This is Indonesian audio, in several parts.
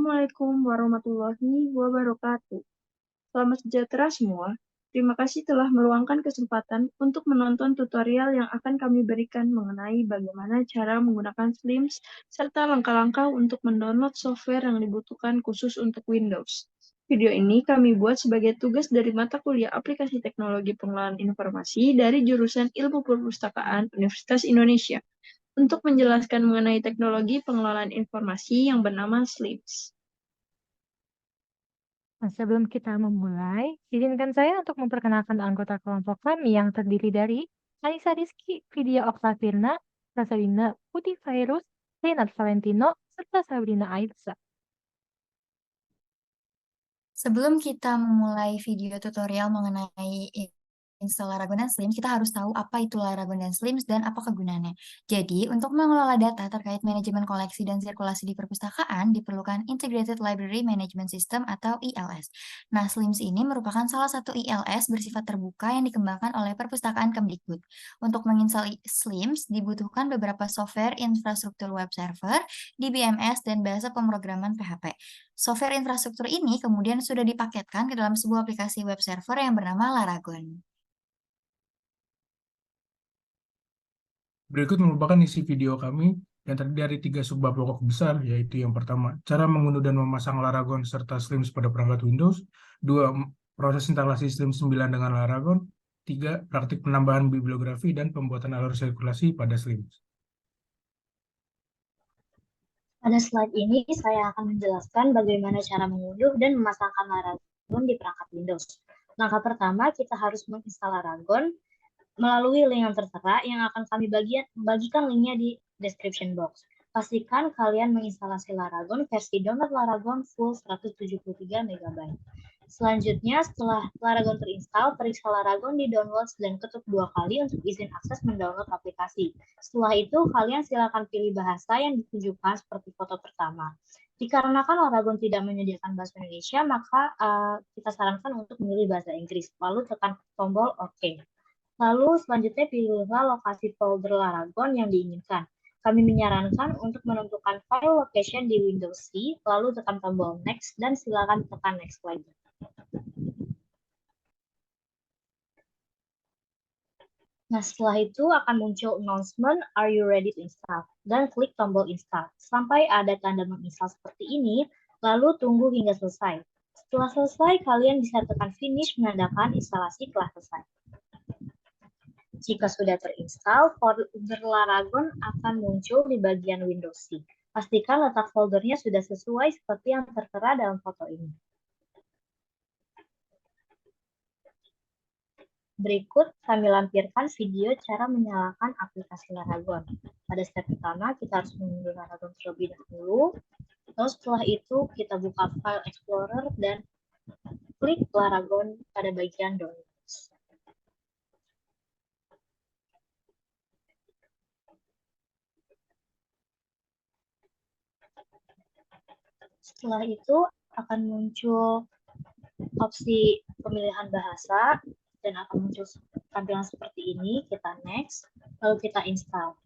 Assalamualaikum warahmatullahi wabarakatuh. Selamat sejahtera semua. Terima kasih telah meluangkan kesempatan untuk menonton tutorial yang akan kami berikan mengenai bagaimana cara menggunakan Slims serta langkah-langkah untuk mendownload software yang dibutuhkan khusus untuk Windows. Video ini kami buat sebagai tugas dari mata kuliah Aplikasi Teknologi Pengelolaan Informasi dari jurusan Ilmu Perpustakaan Universitas Indonesia untuk menjelaskan mengenai teknologi pengelolaan informasi yang bernama Slims. Nah, sebelum kita memulai, izinkan saya untuk memperkenalkan anggota kelompok kami yang terdiri dari Anissa Rizky, Vidya Oktavina, Rasalina Putih Virus, Renat Valentino, serta Sabrina Aitza. Sebelum kita memulai video tutorial mengenai install Laragon dan Slims, kita harus tahu apa itu Laragon dan Slims dan apa kegunaannya. Jadi, untuk mengelola data terkait manajemen koleksi dan sirkulasi di perpustakaan, diperlukan Integrated Library Management System atau ILS. Nah, Slims ini merupakan salah satu ILS bersifat terbuka yang dikembangkan oleh Perpustakaan Kemdikbud. Untuk menginstal Slims, dibutuhkan beberapa software infrastruktur web server, DBMS, dan bahasa pemrograman PHP. Software infrastruktur ini kemudian sudah dipaketkan ke dalam sebuah aplikasi web server yang bernama Laragon. Berikut merupakan isi video kami yang terdiri dari 3 subbab pokok besar, yaitu yang pertama, cara mengunduh dan memasang Laragon serta Slims pada perangkat Windows. 2. Proses instalasi Slims 9 dengan Laragon. 3. Praktik penambahan bibliografi dan pembuatan alur sirkulasi pada Slims. Pada slide ini, saya akan menjelaskan bagaimana cara mengunduh dan memasangkan Laragon di perangkat Windows. Langkah pertama, kita harus menginstal Laragon melalui link yang tertera yang akan kami bagikan linknya di description box. Pastikan kalian menginstalasi Laragon versi download Laragon full 173 MB. Selanjutnya, setelah Laragon terinstall, periksa Laragon di download dan ketuk 2 kali untuk izin akses mendownload aplikasi. Setelah itu, kalian silakan pilih bahasa yang ditunjukkan seperti foto pertama. Dikarenakan Laragon tidak menyediakan bahasa Indonesia, maka kita sarankan untuk memilih bahasa Inggris. Lalu tekan tombol OK. Lalu selanjutnya pilihlah lokasi folder Laragon yang diinginkan. Kami menyarankan untuk menentukan file location di Windows C, lalu tekan tombol Next dan silakan tekan Next lagi. Nah, setelah itu akan muncul announcement, "Are you ready to install?" Dan klik tombol install. Sampai ada tanda menginstal seperti ini, lalu tunggu hingga selesai. Setelah selesai, kalian bisa tekan finish menandakan instalasi telah selesai. Jika sudah terinstall, folder Laragon akan muncul di bagian Windows C. Pastikan letak foldernya sudah sesuai seperti yang tertera dalam foto ini. Berikut kami lampirkan video cara menyalakan aplikasi Laragon. Pada step pertama, kita harus mengunduh Laragon terlebih dahulu. Lalu setelah itu, kita buka File Explorer dan klik Laragon pada bagian download. Setelah itu akan muncul opsi pemilihan bahasa dan akan muncul tampilan seperti ini. Kita next, lalu kita install.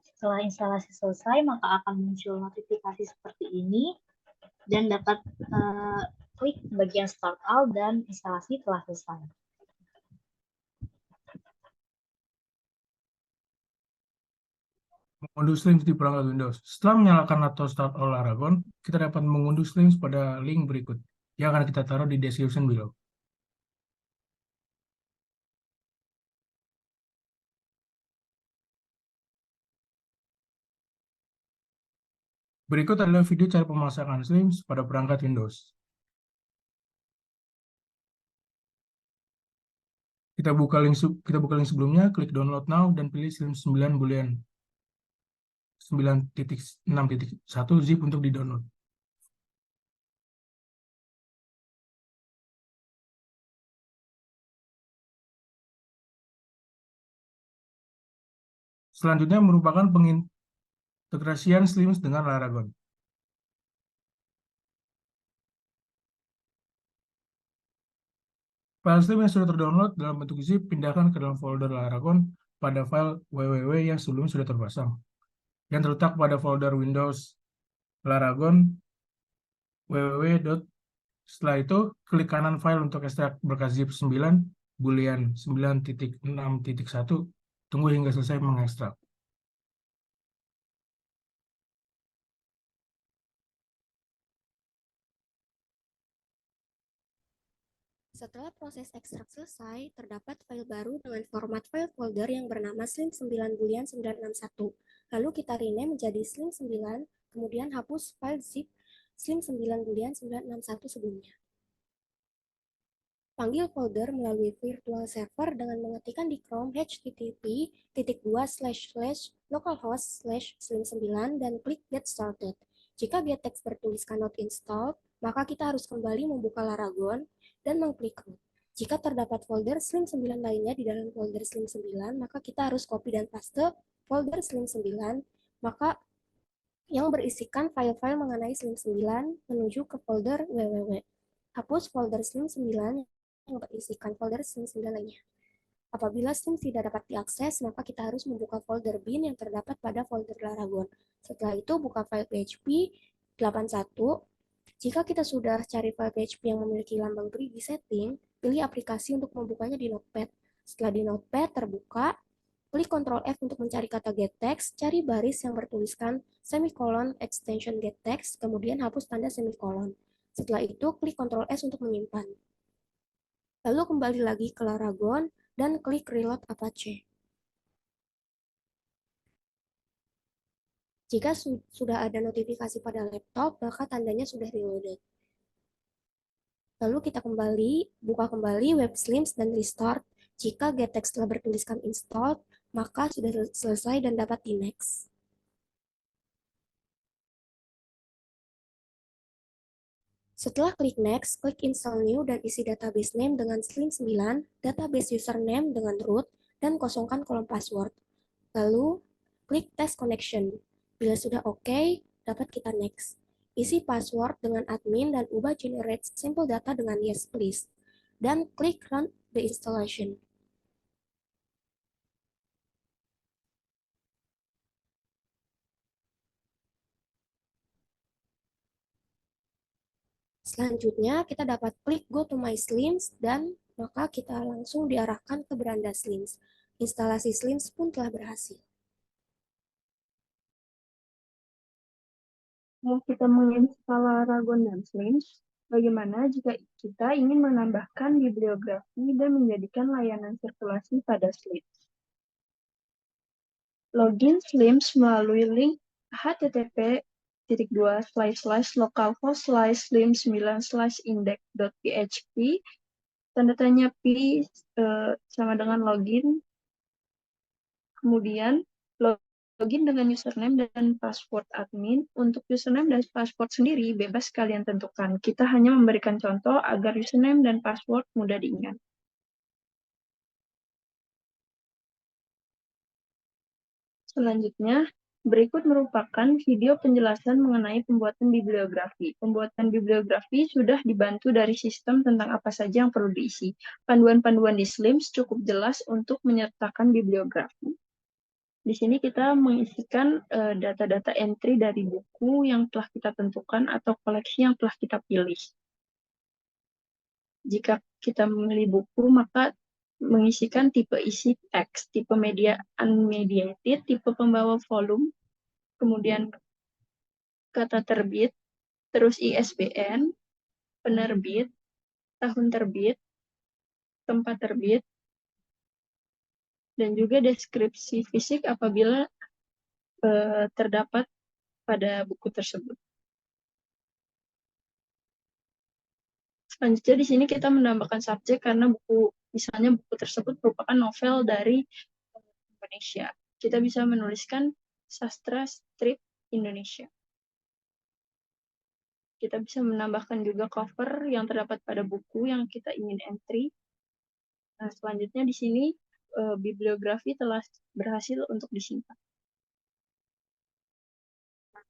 Setelah instalasi selesai, maka akan muncul notifikasi seperti ini dan dapat klik bagian Start All dan instalasi telah selesai. Mengunduh Slims di perangkat Windows. Setelah menyalakan atau start all Laragon, kita dapat mengunduh Slims pada link berikut yang akan kita taruh di description below. Berikut adalah video cara pemasangan Slims pada perangkat Windows. Kita buka link sebelumnya, klik download now dan pilih Slims 9 boolean 9.6.1 zip untuk di-download. Selanjutnya merupakan pengintegrasian Slims dengan Laragon. File Slim yang sudah terdownload dalam bentuk zip pindahkan ke dalam folder Laragon pada file www yang sebelumnya sudah terpasang, yang terletak pada folder Windows Laragon www. Setelah itu, klik kanan file untuk ekstrak berkas zip 9 boolean 9.6.1. Tunggu hingga selesai mengekstrak. Setelah proses ekstrak selesai, terdapat file baru dengan format file folder yang bernama slim9 boolean 961. Lalu kita rename menjadi slim9, kemudian hapus file zip slim9 boolean 961 sebelumnya. Panggil folder melalui virtual server dengan mengetikkan di Chrome http://localhost/slim9 dan klik Get Started. Jika gettext bertuliskan not installed, maka kita harus kembali membuka Laragon dan mengklik root. Jika terdapat folder slim9 lainnya di dalam folder slim9, maka kita harus copy dan paste folder slim9, maka yang berisikan file-file mengenai slim9 menuju ke folder www. Hapus folder slim9 yang berisikan folder slim9 lainnya. Apabila slim tidak dapat diakses, maka kita harus membuka folder bin yang terdapat pada folder Laragon. Setelah itu, buka file PHP 81. Jika kita sudah cari file PHP yang memiliki lambang perigi setting, pilih aplikasi untuk membukanya di Notepad. Setelah di Notepad terbuka, klik Ctrl F untuk mencari kata gettext, cari baris yang bertuliskan semicolon extension gettext, kemudian hapus tanda semicolon. Setelah itu, klik Ctrl S untuk menyimpan. Lalu kembali lagi ke Laragon dan klik Reload Apache. Jika sudah ada notifikasi pada laptop, maka tandanya sudah reloaded. Lalu kita buka kembali web slims dan restart. Jika gettext telah bertuliskan installed, maka sudah selesai dan dapat di next. Setelah klik next, klik install new dan isi database name dengan slim9, database username dengan root, dan kosongkan kolom password. Lalu, klik test connection. Bila sudah oke, dapat kita next. Isi password dengan admin dan ubah generate simple data dengan yes please. Dan klik run the installation. Selanjutnya, kita dapat klik Go to My Slims dan maka kita langsung diarahkan ke beranda Slims. Instalasi Slims pun telah berhasil. Setelah kita menginstal Laragon dan Slims, bagaimana jika kita ingin menambahkan bibliografi dan menjadikan layanan sirkulasi pada Slims? Login Slims melalui link http://localhost/slim9/index.php tanda tanya p sama dengan login, kemudian login dengan username dan password admin. Untuk username dan password sendiri bebas kalian tentukan. Kita hanya memberikan contoh agar username dan password mudah diingat. Selanjutnya, berikut merupakan video penjelasan mengenai pembuatan bibliografi. Pembuatan bibliografi sudah dibantu dari sistem tentang apa saja yang perlu diisi. Panduan-panduan di Slims cukup jelas untuk menyertakan bibliografi. Di sini kita mengisikan data-data entry dari buku yang telah kita tentukan atau koleksi yang telah kita pilih. Jika kita memilih buku, maka mengisikan tipe isi teks, tipe media unmediated, tipe pembawa volume, kemudian kata terbit, terus ISBN, penerbit, tahun terbit, tempat terbit, dan juga deskripsi fisik apabila terdapat pada buku tersebut. Selanjutnya di sini kita menambahkan subjek karena misalnya buku tersebut merupakan novel dari Indonesia. Kita bisa menuliskan sastra strip Indonesia. Kita bisa menambahkan juga cover yang terdapat pada buku yang kita ingin entry. Nah, selanjutnya di sini bibliografi telah berhasil untuk disimpan.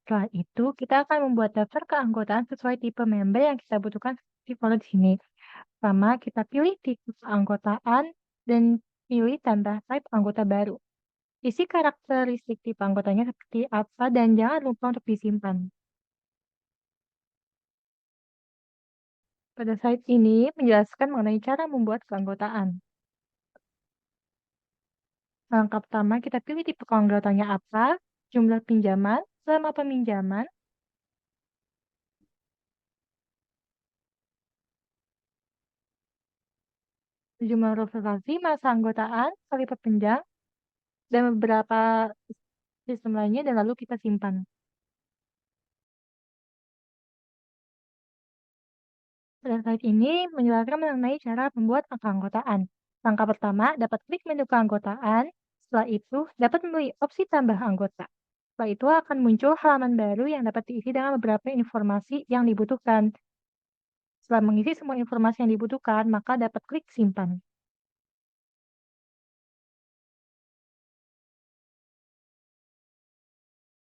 Setelah itu, kita akan membuat daftar keanggotaan sesuai tipe member yang kita butuhkan seperti folder di sini. Pertama, kita pilih tipe keanggotaan dan pilih tanda type anggota baru. Isi karakteristik tipe anggotanya seperti apa dan jangan lupa untuk disimpan. Pada slide ini menjelaskan mengenai cara membuat keanggotaan. Langkah pertama, kita pilih tipe keanggotaannya apa, jumlah pinjaman, selama peminjaman, jumlah reservasi, masa anggotaan, kali perpanjang, dan beberapa sistem lainnya, dan lalu kita simpan. Pada slide ini menjelaskan mengenai cara membuat keanggotaan. Langkah pertama, dapat klik menu keanggotaan. Setelah itu, dapat memilih opsi tambah anggota. Setelah itu akan muncul halaman baru yang dapat diisi dengan beberapa informasi yang dibutuhkan. Setelah mengisi semua informasi yang dibutuhkan, maka dapat klik simpan.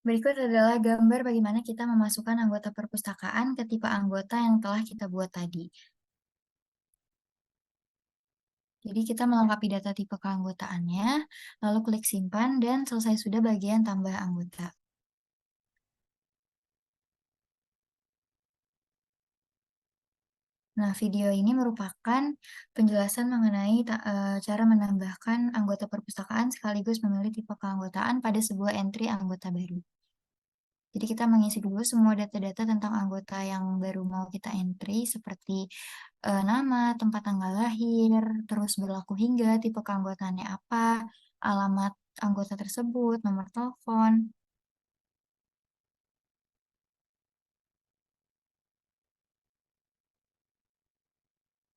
Berikut adalah gambar bagaimana kita memasukkan anggota perpustakaan ke tipe anggota yang telah kita buat tadi. Jadi kita melengkapi data tipe keanggotaannya, lalu klik simpan, dan selesai sudah bagian tambah anggota. Nah, video ini merupakan penjelasan mengenai cara menambahkan anggota perpustakaan sekaligus memilih tipe keanggotaan pada sebuah entry anggota baru. Jadi kita mengisi dulu semua data-data tentang anggota yang baru mau kita entry, seperti nama, tempat tanggal lahir, terus berlaku hingga, tipe keanggotaannya apa, alamat anggota tersebut, nomor telepon.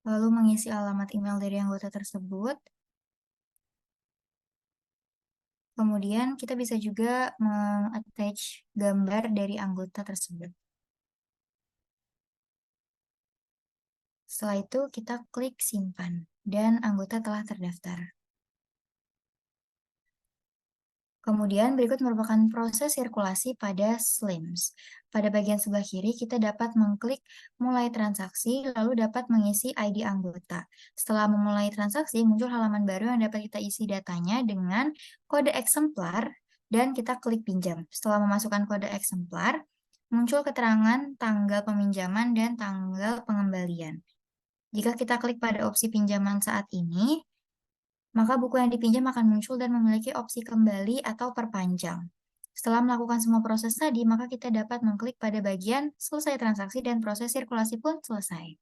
Lalu mengisi alamat email dari anggota tersebut. Kemudian kita bisa juga meng-attach gambar dari anggota tersebut. Setelah itu kita klik simpan dan anggota telah terdaftar. Kemudian berikut merupakan proses sirkulasi pada SLIMS. Pada bagian sebelah kiri kita dapat mengklik mulai transaksi lalu dapat mengisi ID anggota. Setelah memulai transaksi muncul halaman baru yang dapat kita isi datanya dengan kode eksemplar dan kita klik pinjam. Setelah memasukkan kode eksemplar muncul keterangan tanggal peminjaman dan tanggal pengembalian. Jika kita klik pada opsi pinjaman saat ini, maka buku yang dipinjam akan muncul dan memiliki opsi kembali atau perpanjang. Setelah melakukan semua proses tadi, maka kita dapat mengklik pada bagian selesai transaksi dan proses sirkulasi pun selesai.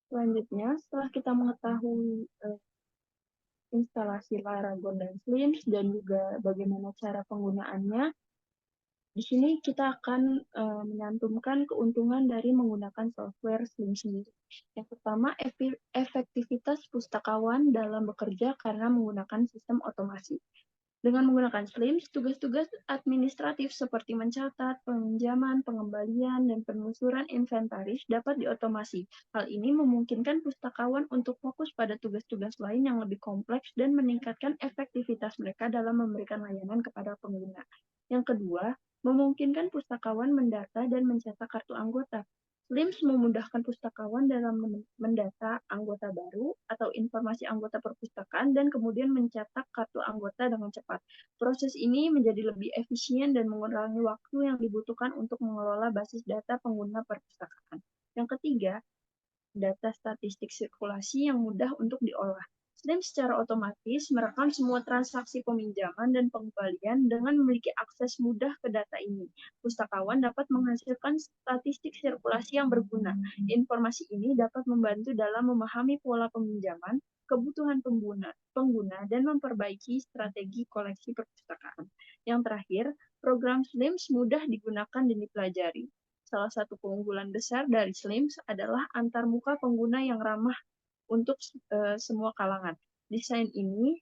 Selanjutnya, setelah kita mengetahui instalasi Laragon dan SLIMS dan juga bagaimana cara penggunaannya, di sini kita akan menyantumkan keuntungan dari menggunakan software SLIMS sendiri. Yang pertama, efektivitas pustakawan dalam bekerja karena menggunakan sistem otomasi. Dengan menggunakan SLIMS, tugas-tugas administratif seperti mencatat, peminjaman, pengembalian, dan penelusuran inventaris dapat diotomasi. Hal ini memungkinkan pustakawan untuk fokus pada tugas-tugas lain yang lebih kompleks dan meningkatkan efektivitas mereka dalam memberikan layanan kepada pengguna. Yang kedua, memungkinkan pustakawan mendata dan mencetak kartu anggota. SLIMS memudahkan pustakawan dalam mendata anggota baru atau informasi anggota perpustakaan dan kemudian mencetak kartu anggota dengan cepat. Proses ini menjadi lebih efisien dan mengurangi waktu yang dibutuhkan untuk mengelola basis data pengguna perpustakaan. Yang ketiga, data statistik sirkulasi yang mudah untuk diolah. SLIMS secara otomatis merekam semua transaksi peminjaman dan pengembalian dengan memiliki akses mudah ke data ini. Pustakawan dapat menghasilkan statistik sirkulasi yang berguna. Informasi ini dapat membantu dalam memahami pola peminjaman, kebutuhan pengguna, dan memperbaiki strategi koleksi perpustakaan. Yang terakhir, program SLIMS mudah digunakan dan dipelajari. Salah satu keunggulan besar dari SLIMS adalah antarmuka pengguna yang ramah untuk semua kalangan. Desain ini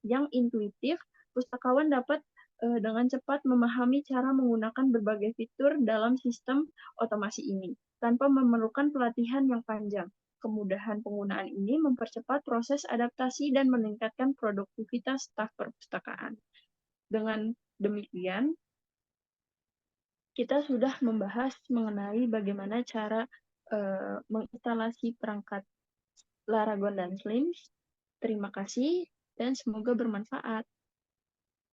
yang intuitif, pustakawan dapat dengan cepat memahami cara menggunakan berbagai fitur dalam sistem otomasi ini, tanpa memerlukan pelatihan yang panjang. Kemudahan penggunaan ini mempercepat proses adaptasi dan meningkatkan produktivitas staf perpustakaan. Dengan demikian, kita sudah membahas mengenai bagaimana cara menginstalasi perangkat Laragon dan Slims. Terima kasih dan semoga bermanfaat.